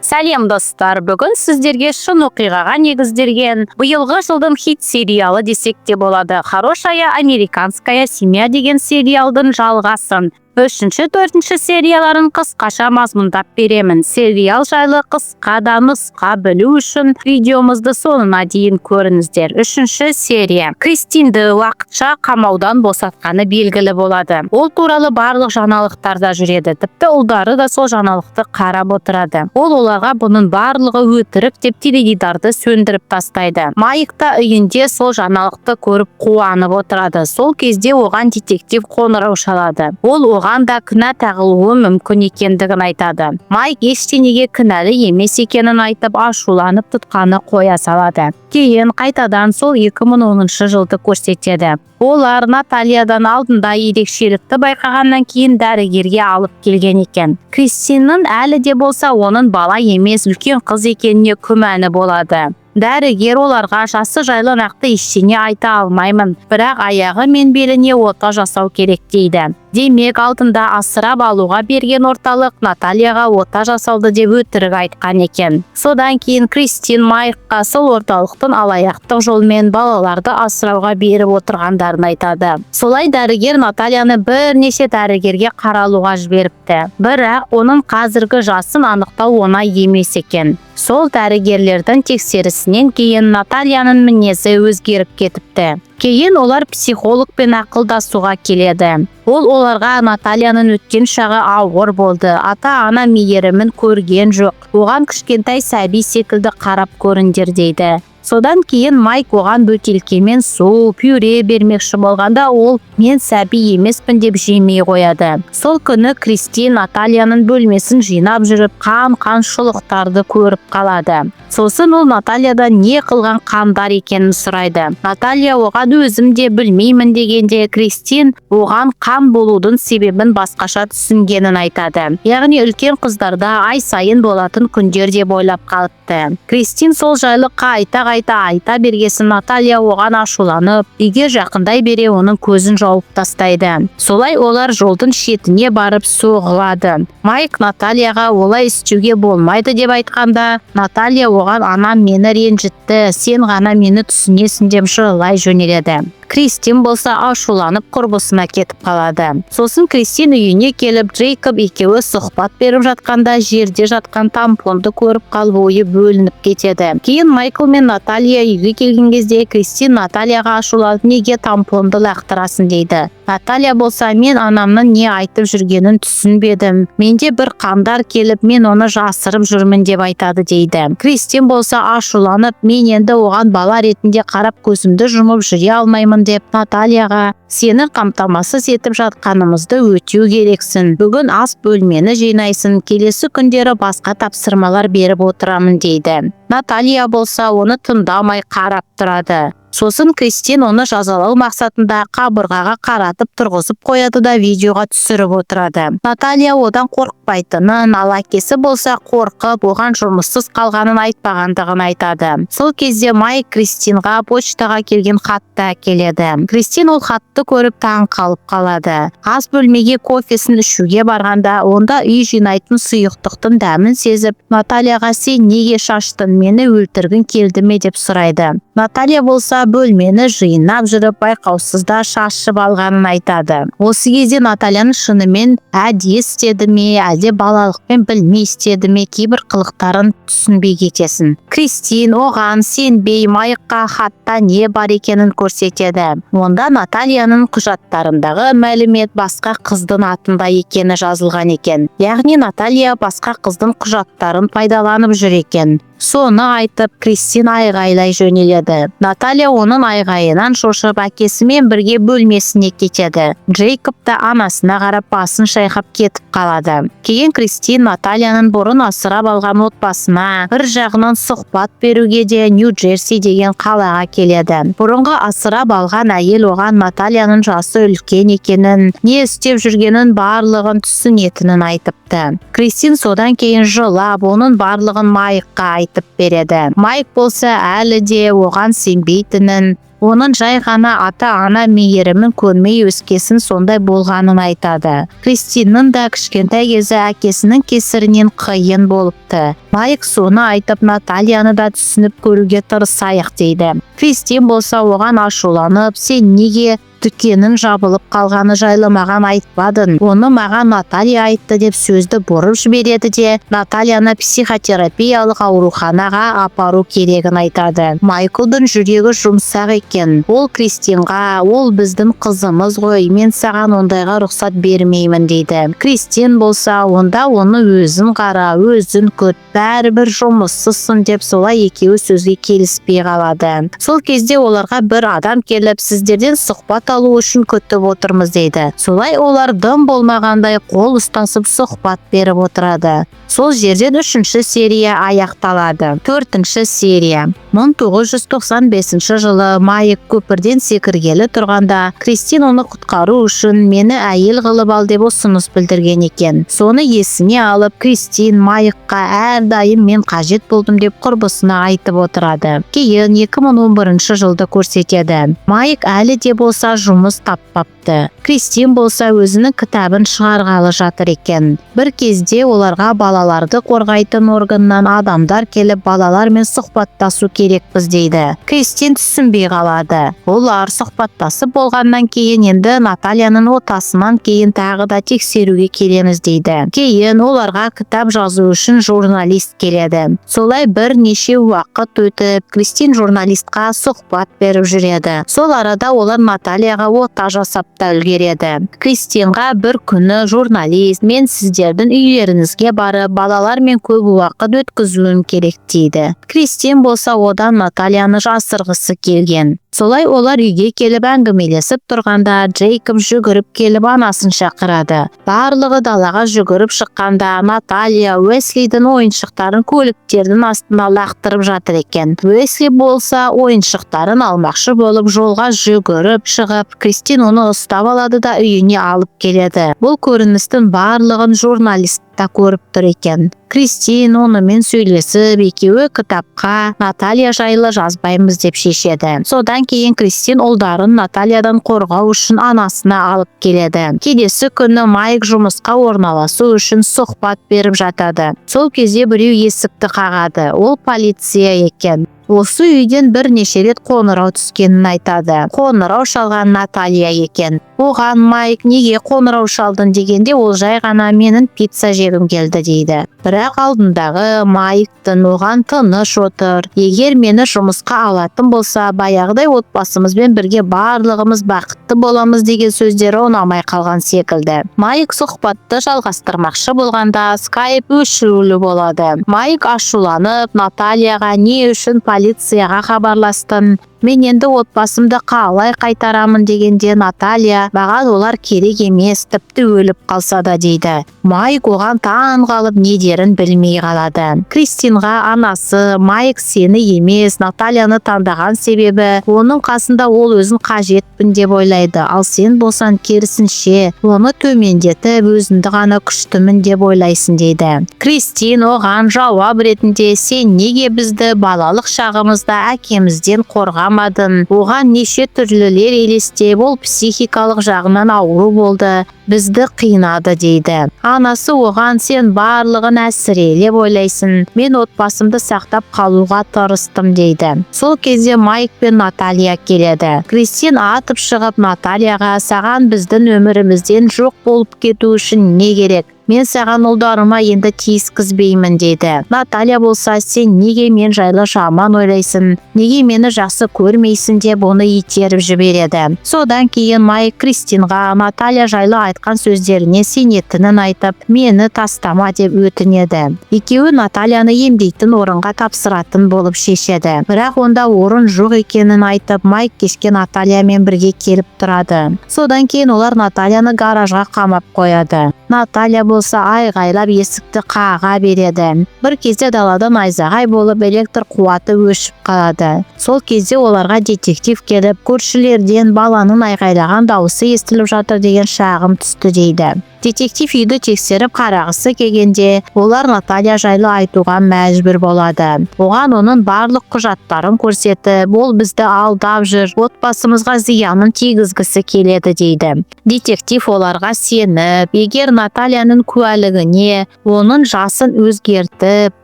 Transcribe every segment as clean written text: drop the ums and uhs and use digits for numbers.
Сәлем достар, бүгін сіздерге шын оқиғаға негізделген биылғы жылдың хит сериалы десек те болады. Хорошая американская семья деген сериалдың жалғасын. 3-4 серияларын қысқаша мазмұндап беремін. Сериал жайлы қысқа да нұсқа білу үшін видеомызды соңына дейін көріңіздер. 3 серия. Кристинді уақытша қамаудан босатқаны белгілі болады. Ол туралы барлық жаңалықтарда жүреді. Тіпті ұлдары да сол жаңалықты қарап отырады. Ол оларға бұның барлығы өтірік деп теледидарды сөндіріп тастайды. Майк та үйінде сол жаңалықты көріп қуанып отырады. Сол кезде оған детектив қоңырау шалады. Ол оған да кінә тағылуы мүмкін екендігін айтады. Майк ештеңеге кінәлі емес екенін айтып ашуланып тұтқаны қоя салады. Кейін қайтадан сол 2010 жылды көрсетеді. Олар Натальядан алдында ерекшелікті байқағаннан кейін дәрігерге алып келген екен. Кристиннің әлі де болса оның бала емес үлкен қыз екеніне күмәні болады. Дәрігер оларға жасы жайлы нақты ештеңе айта алмаймын, бірақ аяғы мен беліне ота жасау керек дейді. Демек алдында асырап алуға берген орталық Натальяға ота жасалды деп өтірік айтқан екен. Содан кейін Кристин Майкқа сол орталықтың алаяқтық жолмен балаларды асырауға беріп отырғандарын айтады. Солай дәрігер Натальяны бірнеше дәрігерге қаралуға жіберіпті. Бірақ оның қазіргі жасын анықтау оңай емес екен. Сол дәрігерлердің тексерісінен кейін Натальяның мінезі өзгеріп кетіпті. Кейін олар психологпен ақылдасуға келеді. Ол оларға Натальяның өткен шағы ауыр болды. Ата-ана мейірімін көрген жоқ. Оған кішкентай сәби секілді қарап көріңдер дейді. Содан кейін Майк оған бөтелкемен су, пюре бермекші болғанда ол мен сәби емеспін деп жемей қояды. Сол күні Кристин Натальяның бөлмесін жинап жүріп қан шұлықтарды көріп қалады. Сосын ол Натальядан не қылған қандар екенін сұрайды. Наталья оған өзім де білмеймін дегенде Кристин оған қан болудың себебін басқаша түсінгенін айтады. Яғни үлкен қыздарда ай сайын болатын күндер деп ойлап қалыпты. Кристин сол жайлы қайта айта бергесін Наталья оған ашуланып, үйге жақындай бере оның көзін жауып тастайды. Солай олар жолдың шетіне барып соғылады. Майк Натальяға олай істеуге болмайды деп айтқанда, Наталья оған анам мені ренжітті, сен ғана мені түсінесің деп жылай жөнеледі. Кристин болса ашуланып құрбысына кетіп қалады. Сосын Кристин үйіне келіп, Джейкоб екеуі сұхбат беріп жатқанда жерде жатқан тампонды көріп қалып ойы бөлініп кетеді. Кейін Майкл мен Наталья үйге келген кезде Кристин Натальяға ашуланып, неге тампонды лақтырасың дейді. Наталья болса, мен анамның не айтып жүргенін түсінбедім. Менде бір қандар келіп, мен оны жасырып жүрмін деп айтады дейді. Кристин болса ашуланып, мен енді оған бала ретінде қарап көзімді жұмып жүре алмаймын деп Натальяға сені қамтамасыз етіп жатқанымызды өтеу керексің. Бүгін ас бөлмені жинайсың, келесі күндері басқа тапсырмалар беріп отырамын дейді. Наталья болса оны тыңдамай қарап тұрады. Сосын Кристин оны жазалау мақсатында қабырғаға қаратып тұрғызып қояды да видеоға түсіріп отырады. Наталья одан қорықпайтынын, ал әкесі болса қорқып, оған жұмыссыз қалғанын айтпағандығын айтады. Сол кезде Майк Кристинға почтаға келген хатты әкеледі. Кристин ол хатты көріп таң қалып қалады. Ас бөлмеге кофесін ішуге барғанда, онда үй жинайтын сұйықтықтың дәмін сезіп, Натальяға сен неге шаштың, мені өлтіргің келді ме деп сұрайды. Наталья болса бөлмені жинап жүріп байқаусызда шашып алғанын айтады. Осы кезде Натальяның шынымен әдейі істеді ме, әлде балалықпен білмей істеді ме, кейбір қылықтарын түсінбей кетесің. Кристин оған сенбей Майкқа хатта не бар екенін көрсетеді. Онда Натальяның құжаттарындағы мәлімет басқа қыздың атында екені жазылған екен. Яғни Наталья басқа қыздың құжаттарын пайдаланып жүр екен. Соны айтып, Кристин айғайлай жөнеледі. Наталья оның айғайынан шошып әкесімен бірге бөлмесіне кетеді. Джейкоб та анасына қарап басын шайқап кетіп қалады. Кейін Кристин Натальяның бұрын асырап алған отбасына бір жағынан сұхбат беруге де Нью-Джерси деген қалаға келеді. Бұрынғы асырап алған әйел оған Натальяның жасы үлкен екенін, не істеп жүргенін барлығын түсінетінін айтыпты. Кристин содан кейін жылап, оның барлығын Майкқа айтып береді. Майк болса әлі де оған сенбейтінін, Оның жай ғана ата-ана мейірімін көрмей өскесін сондай болғанын айтады. Кристиннің да кішкентай кезі әкесінің кесірінен қиын болыпты. Майк соны айтып Натальяны да түсініп көруге тырысайық дейді. Кристин болса оған ашуланып, сен неге дүкенің жабылып қалғаны жайлы маған айтпадың? Оны маған Наталья айтты деп сөзді бұрып жібереді де Натальяны психотерапиялық ауруханаға апару керегін айтады. Майклдың жүрегі жұмсақ екен. Ол Кристинға, ол біздің қызымыз ғой, мен саған ондайға рұқсат бермеймін дейді. Кристин болса, онда оны өзін қара, өзін күт, бәрібір жұмыссызсың деп солай екеуі сөзге келіспей қалады. Сол кезде оларға бір адам келіп, сіздерден сұхбат алу үшін күтіп отырмыз дейді. Солай олар дым болмағандай қол ұстасып сұхбат беріп отырады. Сол жерден 3-ші серия аяқталады. 4-ші серия. 1995 жылы Майк көпірден секіргелі тұрғанда, Кристин оны құтқару үшін мені әйел қылып ал деп ұсыныс білдірген екен. Соны есіне алып, Кристин Майкқа әрдайым мен қажет болдым деп құрбысына айтып отырады. Кейін 2011 жылды көрсетеді. Майк әлі де болса жұмыс таппапты. Кристин болса өзінің кітабын шығарғалы жатыр екен. Бір кезде оларға балаларды қорғайтын органнан адамдар келіп балалармен сұхбаттасу керекпіз дейді. Кристин түсінбей қалады. Олар сұхбаттасып болғаннан кейін енді Натальяның отасынан кейін тағы да тексеруге келеміз дейді. Кейін оларға кітап жазу үшін журналист келеді. Солай бірнеше уақыт өтіп, Кристин журналистқа сұхбат беріп жүреді. Сол арада олар Натальяға ота жасап та үлгереді. Кристинға бір күні журналист, мен сіздердің үйлеріңізге барып, балалармен көп уақыт өткізуім керек дейді. Кристин болса одан Натальяны жасырғысы келген. Солай олар үйге келіп әңгімелесіп тұрғанда, Джейкоб жүгіріп келіп анасын шақырады. Барлығы далаға жүгіріп шыққанда, Наталья Уэслидің ойыншықтарын көліктердің астына лақтырып жатыр екен. Уэсли болса ойыншықтарын алмақшы болып жолға жүгіріп шығып, Кристин оны ұстап алады да үйіне алып келеді. Бұл көріністің барлығын журналист та көріп тұр екен. Кристин онымен сөйлесіп, екеуі кітапқа Наталья жайлы жазбаймыз деп шешеді. Содан кейін Кристин ұлдарын Натальядан қорғау үшін анасына алып келеді. Келесі күні Майк жұмысқа орналасу үшін сұхбат беріп жатады. Сол кезде біреу есікті қағады. Ол полиция екен. Осы үйден бірнеше рет қоңырау түскенін айтады. Қоңырау шалған Наталья екен. Оған Майк неге қоңырау шалдың дегенде, ол жай ғана менің пицца жегім келді дейді. Бірақ алдындағы Майктың оған тыныш отыр. Егер мені жұмысқа алатын болса, баяғыдай отбасымызбен бірге барлығымыз бақытты боламыз деген сөздері ұнамай қалған секілді. Майк сұхбатты жалғастырмақшы болғанда скайп өшірулі болады. Майк ашуланып, Натальяға не үшін полицияға хабарластың? Мен енді отбасымды қалай қайтарамын дегенде Наталья, маған олар керек емес, тіпті өліп қалса да дейді. Майк оған таң қалып не дерін білмей қалады. Кристинға анасы, Майк сені емес, Натальяны таңдаған себебі оның қасында ол өзін қажетпін деп ойлайды, ал сен болсан керісінше оны төмендетіп өзіңді ғана күштімін деп ойлайсың дейді. Кристин оған жауап ретінде, сен неге бізді балалық шағымызда әкемізден қорғамадың? Оған неше түрлілер елестеп, ол психикалық жағынан ауру болды, бізді қинады дейді. Анасы оған, сен барлығын әсірелеп ойлайсың, мен отбасымды сақтап қалуға тырыстым дейді. Сол кезде Майк пен Наталья келеді. Кристин атып шығып Натальяға, саған біздің өмірімізден жоқ болып кету үшін не керек? Мен саған ұлдарыма енді тиіскізбеймін дейді. Наталья болса, сен неге мен жайлы жаман ойлайсың? Неге мені жақсы көрмейсің деп оны итеріп жібереді. Содан кейін Майк Кристинға Наталья жайлы айтқан сөздеріне сенетінін айтып, мені тастама деп өтінеді. Екеуі Натальяны емдейтін орынға тапсыратын болып шешеді. Бірақ онда орын жоқ екенін айтып, Майк кешке Натальямен бірге келіп тұрады. Содан кейін олар Натальяны гаражға қамап қояды. Наталья болса айғайлап есікті қаға береді. Бір кезде далада найзағай болып электр қуаты өшіп қалады. Сол кезде оларға детектив келіп, көршілерден баланың айғайлаған дауысы естіліп жатыр деген шағым түсті дейді. Детектив үйді тексеріп қарағысы келгенде, олар Наталья жайлы айтуға мәжбүр болады. Оған оның барлық құжаттарын көрсетіп, ол бізді алдап жүр, отбасымызға зиянын тигізгісі келеді дейді. Детектив оларға сеніп, егер Натальяның куәлігіне оның жасын өзгертіп,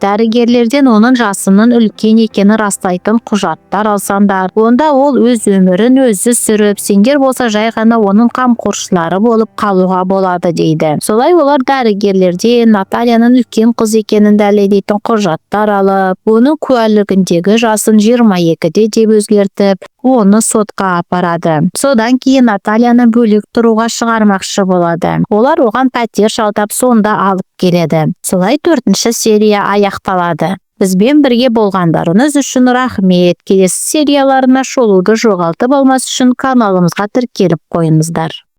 дәрігерлерден оның жасының үлкен екені растайтын құжаттар алсаңдар, онда ол өз өмірін өзі сүріп, сендер болса жай ғана оның қамқоршылары болып қалуға болады дейді. Солай олар дәрігерлерден Натальяның үлкен қыз екенін дәлелдейтін құжаттар алып, оның куәлігіндегі жасын 22-де деп өзгертіп, оны сотқа апарады. Содан кейін Натальяны бөлек тұруға шығармақшы болады. Олар оған пәтер жалдап, сонда алып келеді. Солай 4-ші серия аяқталады. Бізбен бірге болғандарыңыз үшін рахмет. Келесі серияларына шолуды жоғалтып алмас үшін каналымызға тіркеліп қойыңыздар.